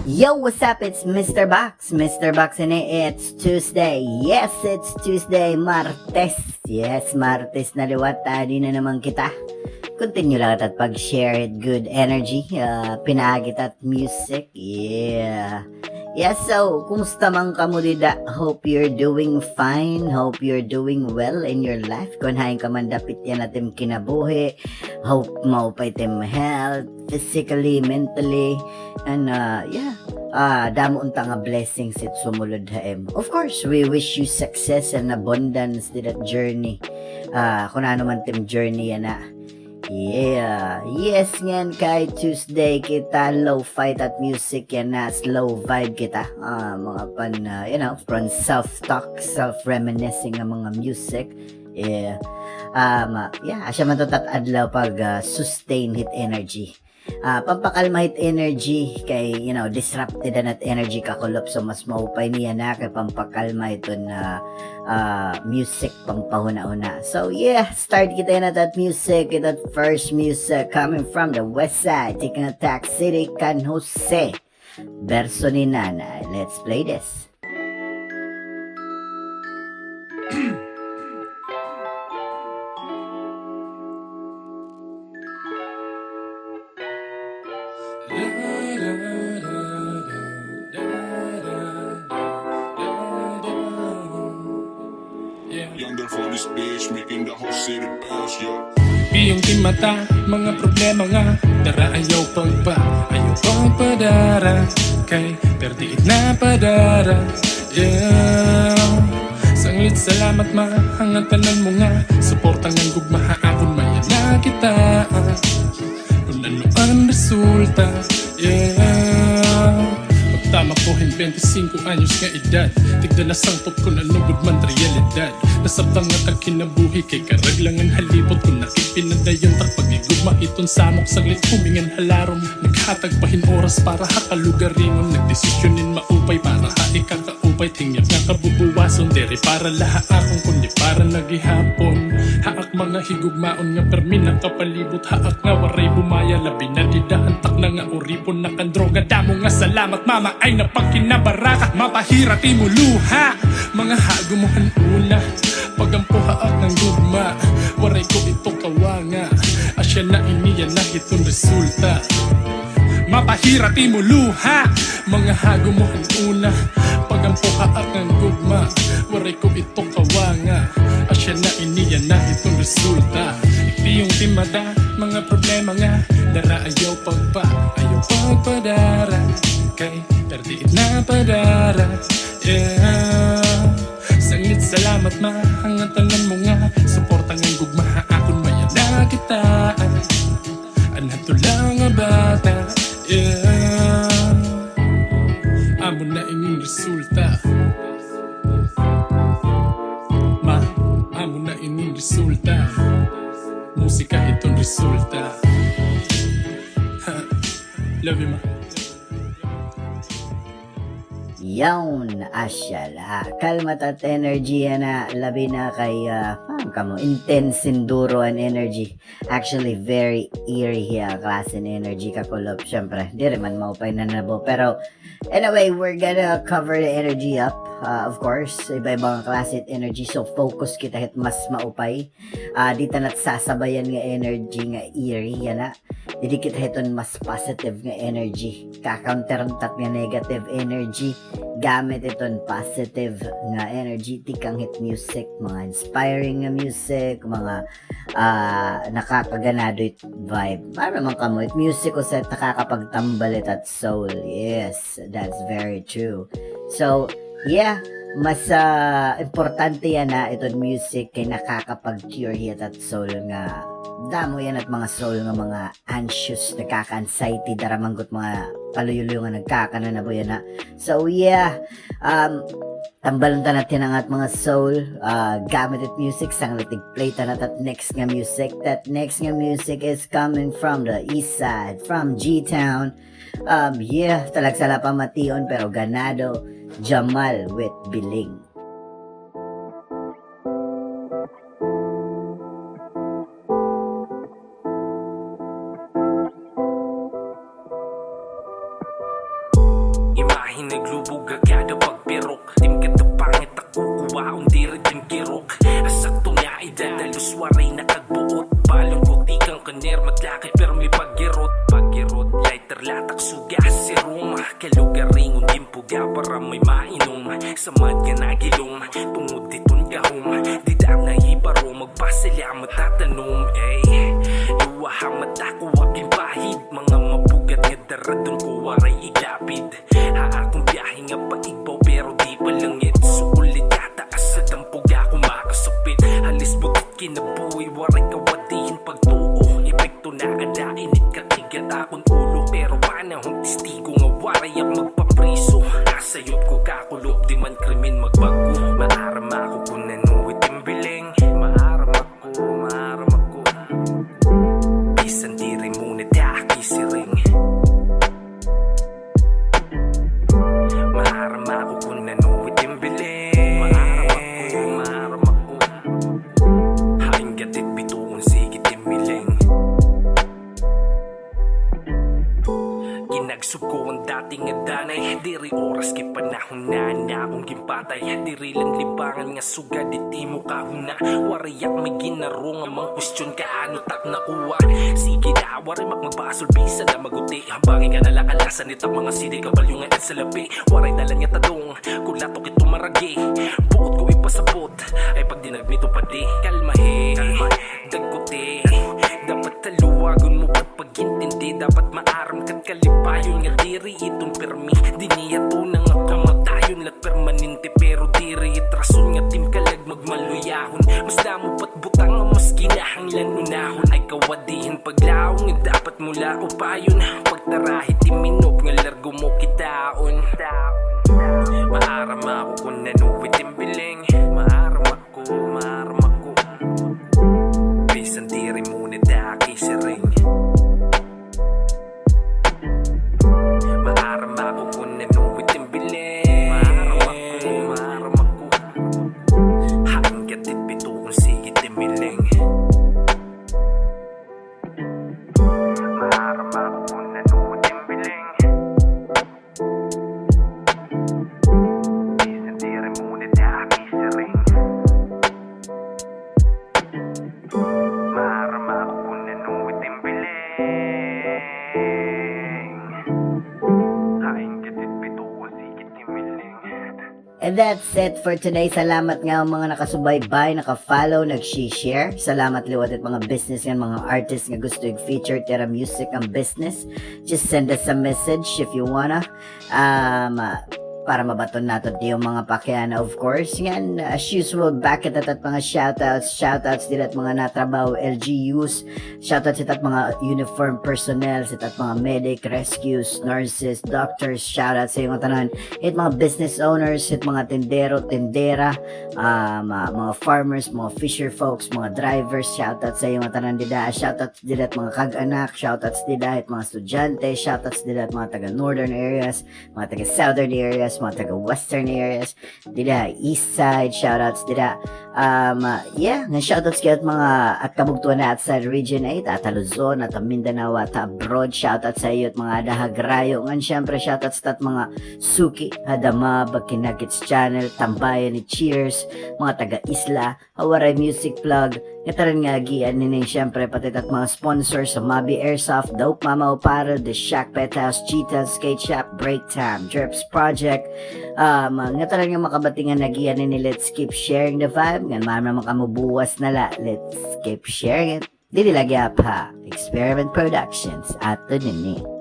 Yo, what's up? It's Mr. Box. Mr. Box and it's Tuesday. Yes, it's Tuesday, Martes. Yes, Martes na liwat. Tadi na naman kita. Continue lang at pag-share it. Good energy. Pinagit at music. Yeah. Yes, so, kumusta man ka mo dida? Hope you're doing fine. Hope you're doing well in your life. Kung hain ka man dapit yan natin kinabuhi. Hope maupay tem health, physically, mentally, and damo unta nga blessings it sumulod haem. Of course, we wish you success and abundance to that journey. Kung ano man tem journey yan na. Yeah. Yes ngan kay Tuesday kita low fight at music yan na slow vibe kita. Mga pan from self-talk, self-reminiscing ng mga music. Yeah. Asya man to adlaw pag sustain hit energy. Pampakalma hit energy kay disrupted na energy kakulop, so mas maupay niya na kay pampakalma ito na music pampahuna-una. So yeah, start kita na that music, that first music coming from the west side, taking attack city Can Jose, verso ni Nanay. Let's play this. Younger for this bitch, making the whole city bounce, yeah. Iyong timata, mga problema nga dara ayaw pagpa, ayaw pagpadara kay perdiit na padara, yeah. Sanglit salamat mahangatanan mo nga, suportang ang gugma haapon maya na kita, kung ano ang resulta, yeah. Tama ko 25 anyos nga edad, tigdalas ang top ko na nugod man realidad. Nasabtang at ang kinabuhi kay karaglangan halipot ko nakipinadayon takpagigugma iton samok saglit humingan halarom. Naghatagpahin oras para hakalugaringon, nagdesisyonin maupay para haikakaupay, tingyak nga kabubuwason dere para laha akong kundi para nagihapon. Haak mga higugmaon nga permin kapalibot, haak nga waray bumaya labi na didahantak na nga uripon na kandroga. Damo nga salamat mama ay napagkinabaraka, mapahira timuluha mga hagumuhan una pagampuha at ng gugma, waray ko ito kawanga, asya na iniya na itong resulta. Mapahira timuluha mga hagumuhan una pagampuha at ng gugma, waray ko ito kawanga, asya na iniya na itong resulta. Iti yung timada, mga problema nga dara ayaw pagpadara kay perdiit na padara, yeah. Sanglit salamat mahangatanan mo nga, suportang ang gugma haakon maya na kita, anhato lang nga bata, yeah. Amo na ingin resulta, amo na ingin resulta, musika itong resulta. Love you ma. Yawn, asyala. Kalmat at energy na labi na kay intense enduro and energy. Actually, very eerie klase ng energy kakulop. Siyempre, di rin man maupay na nabo. Pero, anyway, we're gonna cover the energy up. Of course, iba-ibang klase at energy. So, focus kita hit mas maupay. Dito na't sasabayan nga energy nga eerie. Yan na. Didi kita hiton mas positive nga energy. Kakaunterantat nga negative energy. Gamit iton positive nga energy. Tikang hit music, mga inspiring nga music, mga nakakaganado it vibe. Para naman kamo, it music ko sa nakakapagtambalit at soul. Yes, that's very true. So, yeah, mas importante yan na itong music kay nakakapag-cure hit at soul nga damo yan at mga soul nga mga anxious, nagkaka-anxiety, daramanggot mga paluyulo nga nagkakananabo yan na. So yeah, tambalan ta natin ang at mga soul, gamit it music, sanglitig play ta na that next nga music. That next nga music is coming from the east side, from G-Town. Talagsala pa mation pero ganado, Jamal with Biling. bahin naglubog agad pagpirok. Tim katapangit ako kuwaon di rin yung kirok. Asakto nga idadalos waray nakagbuot. Balong ko tikang kaner maglakay pero may pagirot. Pagirot lighter latak suga si Roma. Kalugaring undim puga para may mainom. Samad ka nagilong tungod diton kahum. Didang na ibaro magpasila matatanong. Luwaha mata ko aking bahid. Mga mabugat nga daradon ko waray igapid. Akong biyahe nga paigbaw pero di palangit. Suulit tataas sa dampog ako makasapit. Halis butit kinabuhi waray kawadihin pagtuo. Epekto na adainit katigat akong ulo. Pero panahon testigo nga waray ang magpapriso. Nasayop ko kakulop di man krimen magbago. Maaram ako kung nanuwit yung biling. Maaram ako. Bisan di rin muna daki si ring. Maaram ako kung nanuwit yung biling. Maaram ako. Haing gatit bituon sigit yung miling. Ginagsugko ang dating adanay. Diri oras kay panahon na akong gimpatay. Diri lang libangan nga suga di mo kahuna. Wariyak may ginarong ang mga kwestiyon kaano tak nakuha. Sige na waray magbasol bisa na maguti. Hambangin ka nalakalasan itang mga sidi kabalyo nga sa labi. Waray dalan nga tadong kung latok ito maragi. Buot ko ipasabot ay pag dinagmito pa di. Kalmahe dagkuti. Dapat taluwagon mo ba't pagintindi. Dapat maaram kat kalipayon nga diri itong permi. Di niya to nang kamatayon lat permanente. Pero diri itrason nga tim kalag magmaluyahon. Mas damo pat butang nga mas kinahanglan unahon. Ay kawadihin paglaong nga dapat mula upayon. Pagtarahit iminop nga largo mo kitaon. Maaram ako kung nanuwit yung biling. Maaram ako. Bisan diri muna daki si ring. Maaram ako kung nanuwit yung biling. Maaram ako. Haing gatit bituon sigit yung miling. Maaram ako kung nanuwit yung biling. Bisan diri muna daki si ring. Maaram ako kung nanuwit yung biling. Haing gatit bituon sigit yung miling. And that's it for today. Salamat nga ang mga nakasubaybay, nakafollow, nag-share. Salamat liwat at mga business nga, mga artists nga gusto i-feature tira music ang business. Just send us a message if you wanna. Para mabaton nato yung mga pakyana, of course. Yan, as usual, back at mga shoutouts din at mga natrabaho LGUs, shoutouts at mga uniform personnel, at mga medic, rescues, nurses, doctors, shoutouts sa mga tanan, at mga business owners, at mga tendero, tendera, mga farmers, mga fisher folks, mga drivers, shoutouts sa mga tanan dida, shoutouts din at mga kag-anak, shoutouts dida at mga estudyante, shoutouts din at mga taga northern areas, mga taga southern areas, mga taga western areas dila, east side, shoutouts dila, nga shoutouts kayo at mga at kabugtuan na outside region 8 at Luzon at Mindanao at abroad, shoutouts sa iyo at mga dahagrayo ngan syempre shoutouts at mga suki hadama Bakinagits channel, tambayan ni Cheers, mga taga isla, Hawaray music plug Kataran nga gian nini syempre pati at mga sponsors sa Mabi Airsoft, Dope Mama Oparo, The Shack Pet House, Cheetah Skate Shop, Break Time, Drips Project. Nga taran nga makabatingan na gian nini. Let's keep sharing the vibe. Nga naman makamubuwas na la. Let's keep sharing it. Dili lagi ha. Experiment Productions. Ato nini.